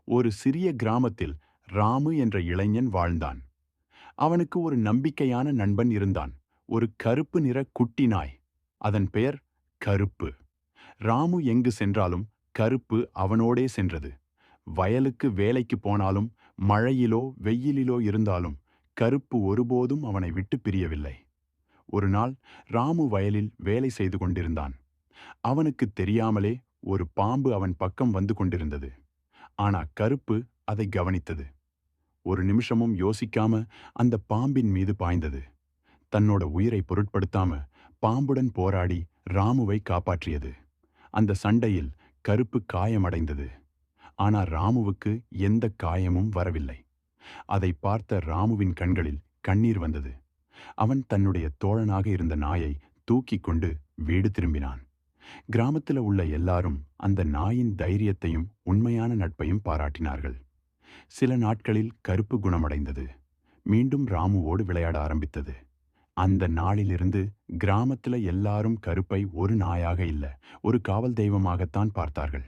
ஒரு சிறிய கிராமத்தில் ராமு என்ற இளைஞன் வாழ்ந்தான். அவனுக்கு ஒரு நம்பிக்கையான நண்பன் இருந்தான். ஒரு கருப்பு நிற குட்டி நாய். அதன் பெயர் கருப்பு. ராமு எங்கு சென்றாலும் கருப்பு அவனோடே சென்றது. வயலுக்கு வேலைக்கு போனாலும், மழையிலோ வெயிலிலோ இருந்தாலும் கருப்பு ஒருபோதும் அவனை விட்டு பிரியவில்லை. ஒரு நாள் ராமு வயலில் வேலை செய்து கொண்டிருந்தான். அவனுக்கு தெரியாமலே ஒரு பாம்பு அவன் பக்கம் வந்து கொண்டிருந்தது. ஆனா கருப்பு அதை கவனித்தது. ஒரு நிமிஷமும் யோசிக்காம அந்த பாம்பின் மீது பாய்ந்தது. தன்னோட உயிரை பொருட்படுத்தாம பாம்புடன் போராடி ராமுவை காப்பாற்றியது. அந்த சண்டையில் கருப்பு காயமடைந்தது. ஆனா ராமுவுக்கு எந்த காயமும் வரவில்லை. அதை பார்த்த ராமுவின் கண்களில் கண்ணீர் வந்தது. அவன் தன்னுடைய தோழனாக இருந்த நாயை தூக்கிக் கொண்டு வீடு திரும்பினான். கிராமத்தில் உள்ள எல்லாரும் அந்த நாயின் தைரியத்தையும் உண்மையான நட்பையும் பாராட்டினார்கள். சில நாட்களில் கருப்பு குணமடைந்தது. மீண்டும் ராமுவோடு விளையாட ஆரம்பித்தது. அந்த நாளிலிருந்து கிராமத்தில் எல்லாரும் கருப்பை ஒரு நாயாக இல்ல, ஒரு காவல் தெய்வமாகத்தான் பார்த்தார்கள்.